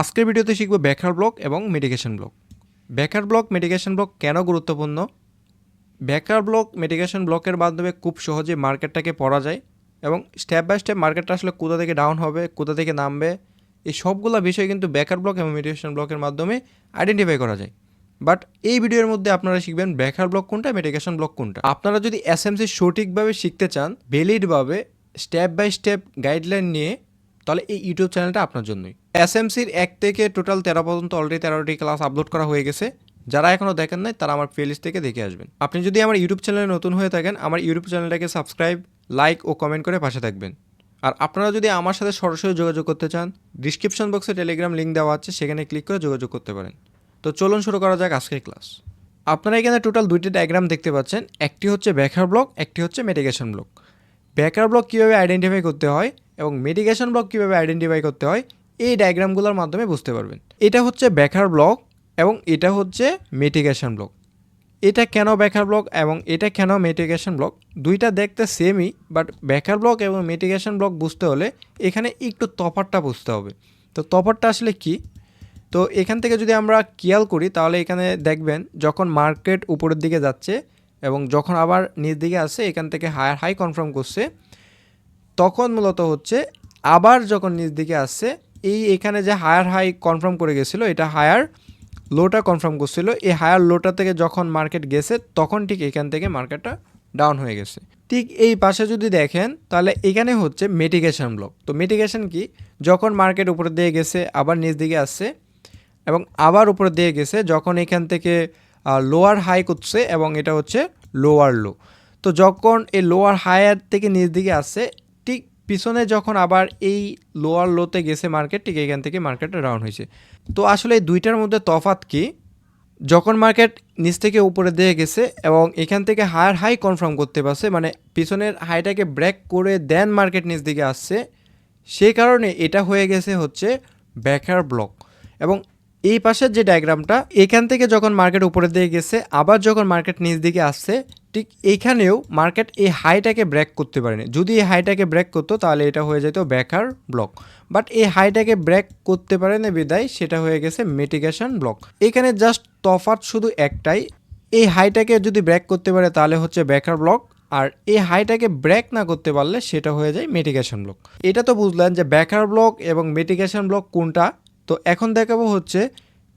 আজকের ভিডিওতে শিখব ব্যাকার ব্লক এবং mitigation block. Backer block mitigation block কেন গুরুত্বপূর্ণ? ব্যাকার ব্লক মিটিগেশন ব্লকের মাধ্যমে খুব সহজে মার্কেটটাকে পড়া যায় এবং স্টেপ বাই স্টেপ মার্কেটটা আসলে কোথা থেকে ডাউন হবে, কোথা থেকে নামবে, এই সবগুলো বিষয় কিন্তু ব্যাকার ব্লক এবং মিটিগেশন ব্লকের মাধ্যমে আইডেন্টিফাই করা যায়। বাট এই ভিডিওর মধ্যে আপনারা শিখবেন ব্যাকার ব্লক কোনটা, মিটিগেশন ব্লক কোনটা। আপনারা যদি এসএমসি সঠিকভাবে শিখতে চান, ভ্যালিডভাবে স্টেপ বাই স্টেপ গাইডলাইন নিয়ে, তাহলে এই ইউটিউব চ্যানেলটা আপনার জন্যই। এসএমসির 1 থেকে টোটাল 13 পর্যন্ত অলরেডি 13টি ক্লাস আপলোড করা হয়ে গেছে। যারা এখনও দেখেন নাই তারা আমার প্লেলিস্ট থেকে দেখে আসবেন। আপনি যদি আমার ইউটিউব চ্যানেলে নতুন হয়ে থাকেন, আমার ইউটিউব চ্যানেলটাকে সাবস্ক্রাইব, লাইক ও কমেন্ট করে পাশে থাকবেন। আর আপনারা যদি আমার সাথে সরাসরি যোগাযোগ করতে চান, ডিসক্রিপশন বক্সে টেলিগ্রাম লিঙ্ক দেওয়া আছে, সেখানে ক্লিক করে যোগাযোগ করতে পারেন। তো চলুন শুরু করা যাক আজকের ক্লাস। আপনারা এখানে টোটাল 2টি ডায়াগ্রাম দেখতে পাচ্ছেন, একটি হচ্ছে ব্যাকার ব্লক, একটি হচ্ছে মিটিগেশন ব্লক। ব্যাকার ব্লক কীভাবে আইডেন্টিফাই করতে হয় এবং মিটিগেশন ব্লক কীভাবে আইডেন্টিফাই করতে হয়, এই ডায়াগ্রামগুলোর মাধ্যমে বুঝতে পারবেন। এটা হচ্ছে ব্যাকার ব্লক এবং এটা হচ্ছে মিটিগেশন ব্লক। এটা কেন ব্যাকার ব্লক এবং এটা কেন মিটিগেশন ব্লক, দুইটা দেখতে সেমই, বাট ব্যাকার ব্লক এবং মিটিগেশন ব্লক বুঝতে হলে এখানে একটু তফাৎটা বুঝতে হবে। তো তফাৎটা আসলে কি? তো এখান থেকে যদি আমরা খেয়াল করি তাহলে এখানে দেখবেন যখন মার্কেট উপরের দিকে যাচ্ছে এবং যখন আবার নিচ দিকে আসছে, এখান থেকে হায়ার হাই কনফার্ম করছে, তখন মূলত হচ্ছে আবার যখন নিচ দিকে আসছে, এখানে যে হায়ার হাই কনফার্ম করে গেছিলো, এটা হায়ার লোটা কনফার্ম করছিল, এই হায়ার লোটা থেকে যখন মার্কেট গেছে তখন ঠিক এখান থেকে মার্কেটটা ডাউন হয়ে গেছে। ঠিক এই পাশে যদি দেখেন তাহলে এখানে হচ্ছে মিটিগেশন ব্লক। তো মিটিগেশন কি? যখন মার্কেট উপরের দিকে গেছে আবার নিচ দিকে আসছে এবং আবার উপরের দিকে গেছে, যখন এখান থেকে লোয়ার হাই করছে এবং এটা হচ্ছে লোয়ার লো। তো যখন এই লোয়ার হায়ার থেকে নিচ দিকে আসছে, ঠিক পিছনে যখন আবার এই লোয়ার লোতে গেছে মার্কেট, ঠিক এখান থেকে মার্কেটটা ডাউন হয়েছে। তো আসলে এই দুইটার মধ্যে তফাৎ কি? যখন মার্কেট নিচ থেকে উপরে দিয়ে গেছে এবং এখান থেকে হায়ার হাই কনফার্ম করতে পারছে, মানে পিছনের হাইটাকে ব্রেক করে দেন মার্কেট নিচ দিকে আসছে, সেই কারণে এটা হয়ে গেছে হচ্ছে ব্যাকার ব্লক। এবং এই পাশের যে ডায়াগ্রামটা, এখান থেকে যখন মার্কেট উপরের দিকে গেছে আবার যখন মার্কেট নিচ দিকে আসছে, ঠিক এইখানেও মার্কেট এই হাইটাকে ব্রেক করতে পারেনি। যদি এই হাইটাকে ব্রেক করতো তাহলে এটা হয়ে যেত ব্যাকার ব্লক, বাট এই হাইটাকে ব্রেক করতে পারে না বিদায় সেটা হয়ে গেছে মিটিগেশন ব্লক। এখানে জাস্ট তফাৎ শুধু একটাই, এই হাইটাকে যদি ব্রেক করতে পারে তাহলে হচ্ছে ব্যাকার ব্লক, আর এই হাইটাকে ব্রেক না করতে পারলে সেটা হয়ে যায় মিটিগেশন ব্লক। এটা তো বুঝলেন যে ব্যাকার ব্লক এবং মিটিগেশন ব্লক কোনটা। তো এখন দেখাবো হচ্ছে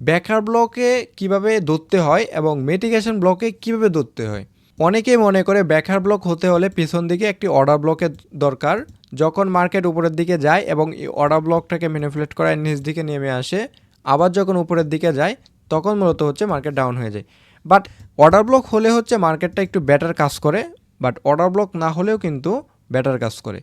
ব্যাকার ব্লকে কিভাবে ধরতে হয় এবং মিটিগেশন ব্লকে কিভাবে ধরতে হয়। অনেকেই মনে করে ব্যাকার ব্লক হতে হলে পিছন দিকে একটি অর্ডার ব্লকের দরকার, যখন মার্কেট উপরের দিকে যায় এবং এই অর্ডার ব্লকটাকে ম্যানিপুলেট করায় নিচ দিকে নেমে আসে, আবার যখন উপরের দিকে যায় তখন মূলত হচ্ছে মার্কেট ডাউন হয়ে যায়। বাট অর্ডার ব্লক হলে হচ্ছে মার্কেটটা একটু বেটার কাজ করে, বাট অর্ডার ব্লক না হলেও কিন্তু বেটার কাজ করে।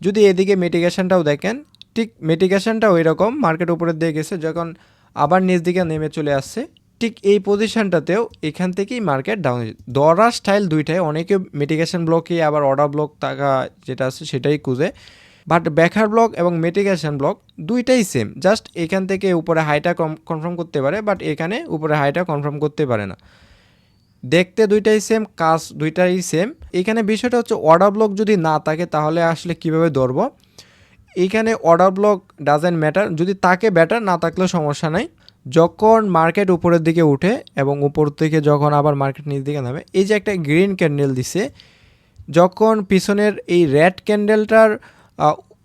যদি এদিকে মিটিগেশনটাও দেখেন, ঠিক মিটিগেশনটাও ওই রকম, মার্কেট উপরের দিকে গেছে যখন আবার নিচ দিকে নেমে চলে আসছে, ঠিক এই পজিশনটাতেও এখান থেকেই মার্কেট ডাউন হয়েছে। দরা স্টাইল দুইটাই, অনেকে মিটিগেশন ব্লকে আবার অর্ডার ব্লক থাকা যেটা আছে সেটাই খুঁজে, বাট ব্যাকার ব্লক এবং মিটিগেশন ব্লক দুইটাই সেম, জাস্ট এখান থেকে উপরে হাইটা কনফার্ম করতে পারে, বাট এখানে উপরে হাইটা কনফার্ম করতে পারে না। দেখতে দুইটাই সেম, কাজ দুইটাই সেম। এখানে বিষয়টা হচ্ছে অর্ডার ব্লক যদি না থাকে তাহলে আসলে কিভাবে ধরবো। এইখানে অর্ডার ব্লক ডাজেন্ট ম্যাটার, যদি তাকে ব্যাটার না থাকলেও সমস্যা নাই। যখন মার্কেট উপরের দিকে উঠে এবং উপর থেকে যখন আবার মার্কেট নিচ দিকে নামে, এই যে একটা গ্রিন ক্যান্ডেল দিছে, যখন পিছনের এই রেড ক্যান্ডেলটার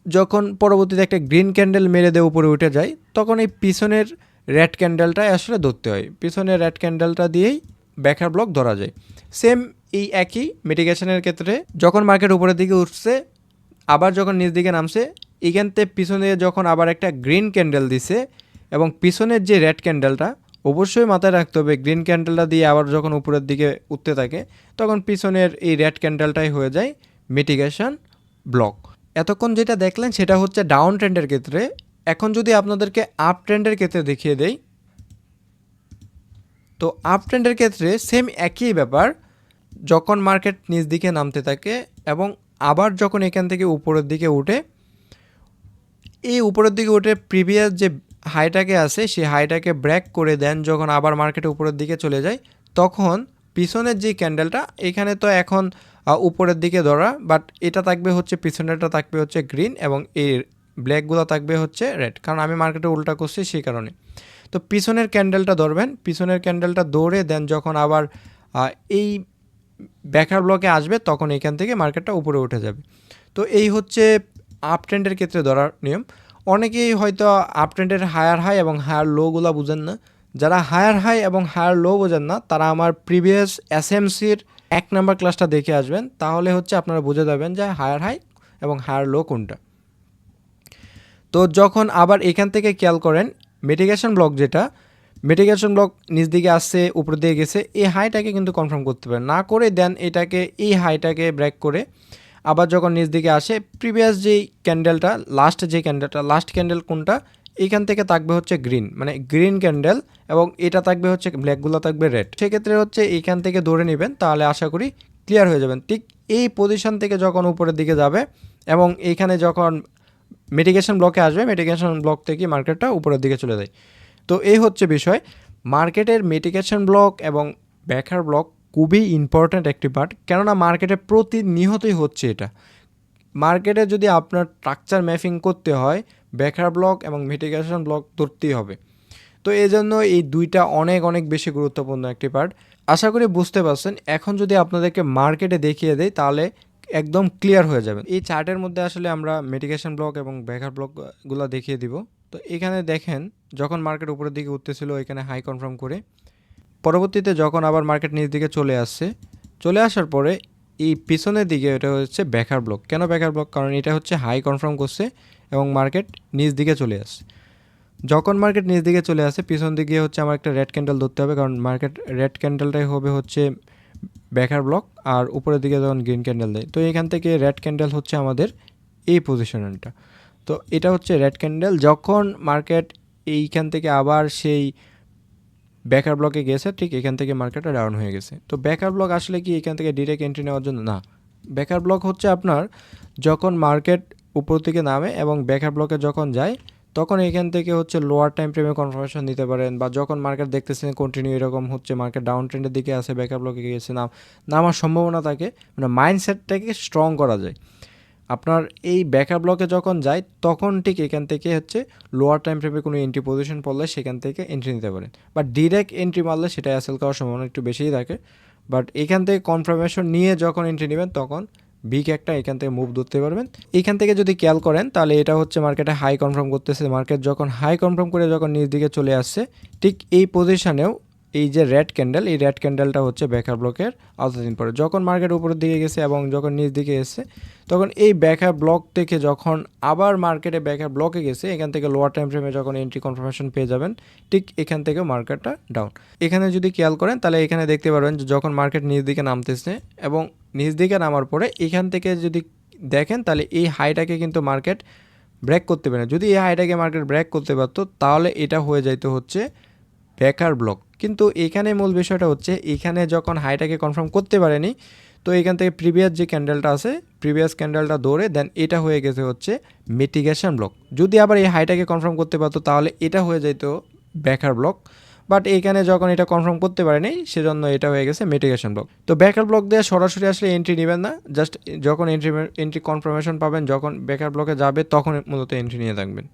যখন পরবর্তীতে একটা গ্রিন ক্যান্ডেল মেরে দিয়ে উপরে উঠে যায়, তখন এই পিছনের রেড ক্যান্ডেলটাই আসলে ধরতে হয়। পিছনের রেড ক্যান্ডেলটা দিয়েই ব্যাকার ব্লক ধরা যায়। সেম এই একই মিটিগেশনের ক্ষেত্রে, যখন মার্কেট উপরের দিকে উঠছে আবার যখন নিচ দিকে নামছে, এখান থেকে পিছনে যখন আবার একটা গ্রিন ক্যান্ডেল দিছে এবং পিছনের যে রেড ক্যান্ডেলটা, অবশ্যই মাথায় রাখতে হবে গ্রিন ক্যান্ডেলটা দিয়ে আবার যখন উপরের দিকে উঠতে থাকে তখন পিছনের এই রেড ক্যান্ডেলটাই হয়ে যায় মিটিগেশন ব্লক। এতক্ষণ যেটা দেখলেন সেটা হচ্ছে ডাউন ট্রেন্ডের ক্ষেত্রে। এখন যদি আপনাদেরকে আপ ট্রেন্ডের ক্ষেত্রে দেখিয়ে দেই, তো আপ ট্রেন্ডের ক্ষেত্রে সেম একই ব্যাপার, যখন মার্কেট নিচ দিকে নামতে থাকে এবং আবার যখন এখান থেকে উপরের দিকে উঠে, এই উপরের দিকে উঠে প্রিভিয়াস যে হাইটাকে আছে সেই হাইটাকে ব্রেক করে দেন, যখন আবার মার্কেট উপরের দিকে চলে যায় তখন পিছনের যে ক্যান্ডেলটা, এখানে তো এখন উপরের দিকে ধরা, বাট এটা থাকবে হচ্ছে পিছনেরটা থাকবে হচ্ছে গ্রিন এবং এই ব্ল্যাকগুলো থাকবে হচ্ছে রেড, কারণ আমি মার্কেটে উল্টা করছি সেই কারণে। তো পিছনের ক্যান্ডেলটা ধরবেন, পিছনের ক্যান্ডেলটা ধরে দেন যখন আবার এই ব্যাকার ব্লকে আসবে তখন এখান থেকে মার্কেটটা উপরে উঠে যাবে। তো এই হচ্ছে আপ ট্রেন্ডের ক্ষেত্রে ধরার নিয়ম। অনেকেই হয়তো আপ ট্রেন্ডের হায়ার হাই এবং হায়ার লোগুলো বুঝেন না। যারা হায়ার হাই এবং হায়ার লো বোঝেন না তারা আমার প্রিভিয়াস এসএমসির 1 নাম্বার ক্লাসটা দেখে আসবেন, তাহলে হচ্ছে আপনারা বুঝে যাবেন যে হায়ার হাই এবং হায়ার লো কোনটা। তো যখন আবার এখান থেকে খেয়াল করেন মিটিগেশন ব্লক, যেটা মিটিগেশন ব্লক নিচ দিকে আসছে উপর দিয়ে গেছে, এই হাইটাকে কিন্তু কনফার্ম করতে পারেন না করে দেন এটাকে এই হাইটাকে ব্রেক করে আবার যখন নিচ দিকে আসে প্রিভিয়াস যেই ক্যান্ডেলটা লাস্ট ক্যান্ডেল কোনটা, এইখান থেকে থাকবে হচ্ছে গ্রিন, মানে গ্রিন ক্যান্ডেল, এবং এটা থাকবে হচ্ছে ব্ল্যাকগুলো থাকবে রেড। সেক্ষেত্রে হচ্ছে এইখান থেকে ধরে নেবেন, তাহলে আশা করি ক্লিয়ার হয়ে যাবেন। ঠিক এই পজিশন থেকে যখন উপরের দিকে যাবে এবং এইখানে যখন মিটিগেশন ব্লকে আসবে, মিটিগেশন ব্লক থেকে মার্কেটটা উপরের দিকে চলে যায়। তো এই হচ্ছে বিষয়। মার্কেটের মিটিগেশন ব্লক এবং ব্যাকার ব্লক খুবই ইম্পর্ট্যান্ট একটি পার্ট, কেননা মার্কেটে প্রতিনিয়তই হচ্ছে এটা। মার্কেটে যদি আপনার স্ট্রাকচার ম্যাপিং করতে হয় ব্যাকার ব্লক এবং মিটিগেশন ব্লক ধরতেই হবে। তো এই জন্য এই দুইটা অনেক অনেক বেশি গুরুত্বপূর্ণ একটি পার্ট। আশা করি বুঝতে পারছেন। এখন যদি আপনাদেরকে মার্কেটে দেখিয়ে দেয় তাহলে একদম ক্লিয়ার হয়ে যাবে। এই চার্টের মধ্যে আসলে আমরা মিটিগেশন ব্লক এবং ব্যাকার ব্লকগুলো দেখিয়ে দিব। তো এখানে দেখেন যখন মার্কেট উপরের দিকে উঠতেছিল এখানে হাই কনফার্ম করে, পরবর্তীতে যখন আবার মার্কেট নিচ দিকে চলে আসার পরে এই পিছনের দিকে এটা হচ্ছে ব্যাকার ব্লক। কেন ব্যাকার ব্লক? কারণ এটা হচ্ছে হাই কনফার্ম করছে এবং মার্কেট নিচ দিকে চলে আসছে। যখন মার্কেট নিচ দিকে চলে আসে পিছন দিকে হচ্ছে আমার একটা রেড ক্যান্ডেল ধরতে হবে, কারণ মার্কেট রেড ক্যান্ডেলটাই হবে হচ্ছে ব্যাকার ব্লক, আর উপরের দিকে যখন গ্রিন ক্যান্ডেল দেয় তো এখান থেকে রেড ক্যান্ডেল হচ্ছে আমাদের এই পজিশনটা। তো এটা হচ্ছে রেড ক্যান্ডেল, যখন মার্কেট এইখান থেকে আবার সেই ব্যাকার ব্লকে গেছে ঠিক এখান থেকে মার্কেটটা ডাউন হয়ে গেছে। তো ব্যাকার ব্লক আসলে কি এখান থেকে ডিরেক্ট এন্ট্রি নেওয়ার জন্য না, ব্যাকার ব্লক হচ্ছে আপনার যখন মার্কেট উপর থেকে নামে এবং ব্যাকার ব্লকে যখন যায় তখন এখান থেকে হচ্ছে লোয়ার টাইম ফ্রেমে কনফার্মেশন দিতে পারেন, বা যখন মার্কেট দেখতেছেন কন্টিনিউ এরকম হচ্ছে মার্কেট ডাউন ট্রেন্ডের দিকে আসে ব্যাকার ব্লকে গেছে নামার সম্ভাবনা থাকে, মানে মাইন্ডসেটটাকে স্ট্রং করা যায়। আপনার এই ব্যাকার ব্লকে যখন যায় তখন ঠিক এখান থেকে হচ্ছে লোয়ার টাইম ফ্রেমে কোনো এন্ট্রি পজিশন পড়লে সেখান থেকে এন্ট্রি নিতে পারেন, বাট ডিরেক্ট এন্ট্রি মারলে সেটা অ্যাসেল করার সম্ভাবনা একটু বেশিই থাকে। বাট এখান থেকে কনফার্মেশন নিয়ে যখন এন্ট্রি নেবেন তখন বিগ একটা এখান থেকে মুভ ধরতে পারবেন। এখান থেকে যদি খেয়াল করেন তাহলে এটা হচ্ছে মার্কেটে হাই কনফার্ম করতেছে, মার্কেট যখন হাই কনফার্ম করে যখন নিচ দিকে চলে আসছে ঠিক এই পজিশনেও এই যে রেড ক্যান্ডেল, এই রেড ক্যান্ডেলটা হচ্ছে ব্যাকার ব্লকের আওতাধীন পড়ে। যখন মার্কেট উপরের দিকে গেছে এবং যখন নিচ দিকে এসেছে তখন এই ব্যাকার ব্লক থেকে যখন আবার মার্কেটে ব্যাকার ব্লকে গেছে এখান থেকে লোয়ার টাইম ফ্রেমে যখন এন্ট্রি কনফার্মেশন পেয়ে যাবেন ঠিক এখান থেকে মার্কেটটা ডাউন। এখানে যদি খেয়াল করেন তাহলে এখানে দেখতে পারবেন যে যখন মার্কেট নিচ দিকে নামতেছে এবং নিচ দিকে নামার পরে এখান থেকে যদি দেখেন তাহলে এই হাইটাকে কিন্তু মার্কেট ব্রেক করতে পারে। যদি এই হাইটাকে মার্কেট ব্রেক করতে পারতো তাহলে এটা হয়ে যাইতো হচ্ছে ব্যাকার ব্লক। কিন্তু এখানে মূল বিষয়টা হচ্ছে এখানে যখন হাইটাকে কনফার্ম করতে পারেনি তো এখান থেকে প্রিভিয়াস যে ক্যান্ডেলটা আছে প্রিভিয়াস ক্যান্ডেলটা ধরে দেন এটা হয়ে গেছে হচ্ছে মিটিগেশন ব্লক। যদি আবার এই হাইটাকে কনফার্ম করতে পারতো তাহলে এটা হয়ে যেত ব্যাকার ব্লক, বাট এখানে যখন এটা কনফার্ম করতে পারেনি সেজন্য এটা হয়ে গেছে মিটিগেশন ব্লক। তো ব্যাকার ব্লক দিয়ে সরাসরি আসলে এন্ট্রি নেবেন না, জাস্ট যখন এন্ট্রি কনফার্মেশন পাবেন যখন ব্যাকার ব্লকে যাবে তখন মূলত এন্ট্রি নিয়ে থাকবেন।